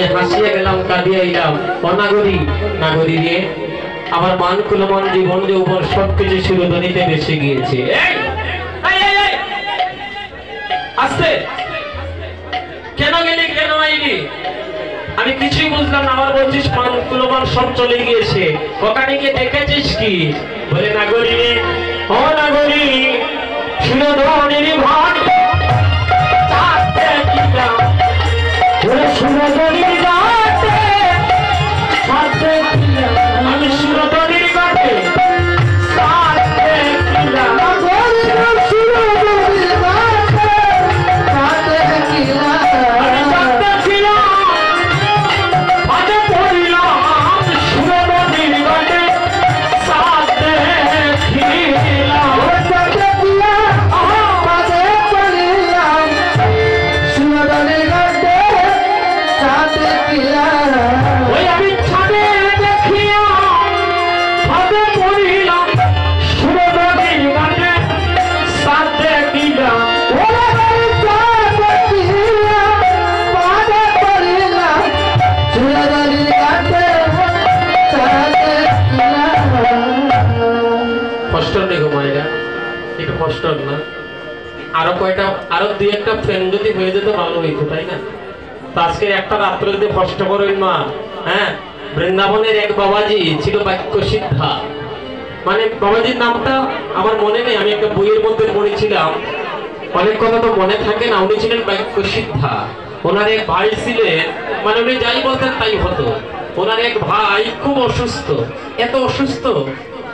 আমি হাসিয়ে গেলাম, কাঁদিয়ে এলাম। অনাগরী নাগরী রে, আমার মান কুলমান জীবন যৌবন সবকিছু সুরধ্বনিতে বেসে গিয়েছে। আস্তে, কেন গেলি, কেন আইলি? আমি কিছুই বুঝলাম না। আমার বলছিস মান কুলমান সব চলে গিয়েছে, ওখানে গিয়ে দেখেছিস কি? বলে নাগরী রে, ও নাগরী, সুরধ্বনির ভাট চাঁদে কিলাম, ওরে সুরধ্বনির ঘাটে চাঁদে কিলাম, আমি সুরধ্বনির ঘাটে চাঁদে কিলাম, সুরধ্বনির ঘাটে চাঁদে কিলাম, আমি চাঁদে কিলাম, আজে পড়িলাম সুরধ্বনির ঘাটে চাঁদে কিলাম, চাঁদে কিলাম, আজে পড়িলাম সুরধ্বনির ঘাটে চাঁদে কিলাম, ওই আমি ছাদে দেখিয়া ছাদে পড়িলাম সুরধ্বনির ঘাটে চাঁদে কিলাম, ওরে চাঁদে কিলাম, ছাদে পড়িলাম সুরধ্বনির ঘাটে চাঁদে কিলাম। কষ্ট নেই গো মায়েরা, একটু কষ্ট না? আরো কয়টা, আরো দুই একটা ফ্রেন্ড যদি হয়ে যেত ভালো হইতো, তাই না? তো আজকে একটা রাত্রে যদি কষ্ট করেন মা। হ্যাঁ, বৃন্দাবনের এক বাবাজি ছিল বাক্য সিদ্ধা। মানে বাবাজির নামটা আমার মনে নেই, আমি একটা বইয়ের মধ্যে পড়েছিলাম। অনেক কথা তো মনে থাকে না। উনি ছিলেন বাক্য সিদ্ধা। ওনার এক ভাই ছিলেন, মানে উনি যাই বলতেন তাই হতো। ওনার এক ভাই খুব অসুস্থ, এত অসুস্থ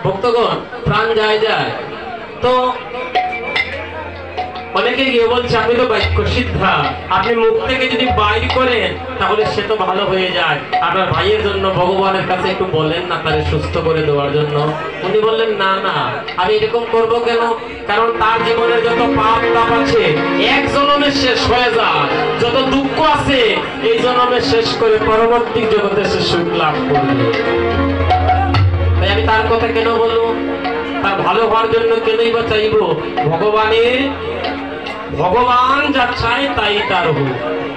ভক্তগণ প্রাণ যায় যায়। তো অনেকে গিয়ে বলছে আমি তো বাক্য সিদ্ধা, আপনি মুখ থেকে যদি বাইর করেন তাহলে সে তো ভালো হয়ে যায়, আপনার ভাইয়ের জন্য ভগবানের কাছে একটু বলেন না, তারে সুস্থ করে দেওয়ার জন্য। উনি বললেন না না, আমি এরকম করব কেন? কারণ তার জীবনের যত পাপ তাপ আছে এক জন্মে শেষ হয়ে যায়, যত দুঃখ আছে এই জন্মে শেষ করে পরবর্তী জগতে সে সুখ লাভ করবে। তাই আমি তার কথা কেন বলবো? তার ভালো হওয়ার জন্য কেনই বা চাইবো? ভগবান যা চায় তাই তার হোক।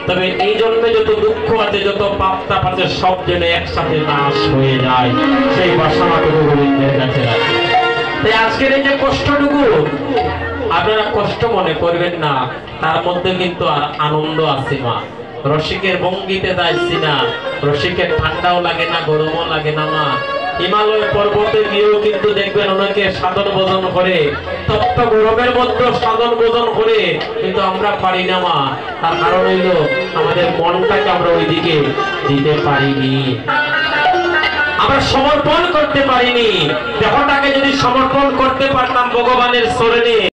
তবে এই জন্মে যত দুঃখ আছে, যত পাপ তাপ আছে, সব যেন একসাথে নাশ হয়ে যায়, সেই বাসনাটুকু গোবিন্দের কাছে রাখে। তাই আজকের এই যে কষ্টটুকু আপনারা কষ্ট মনে করবেন না, তার মধ্যে কিন্তু আনন্দ আছে মা। রসিকের ভঙ্গিতে যাইছি না, রসিকের ঠান্ডাও লাগে না, গরমও লাগে না মা। হিমালয় পর্বতে গিয়েও কিন্তু দেখবেন অনেকে সাধন ভোজন করে, তপ্ত গরমের মধ্যে সাধন ভোজন করে, কিন্তু আমরা পারি না মা। তার কারণ হইল আমাদের মনটাকে আমরা ওইদিকে দিতে পারিনি, আমরা সমর্পণ করতে পারিনি। দেহটাকে যদি সমর্পণ করতে পারতাম ভগবানের চরণে,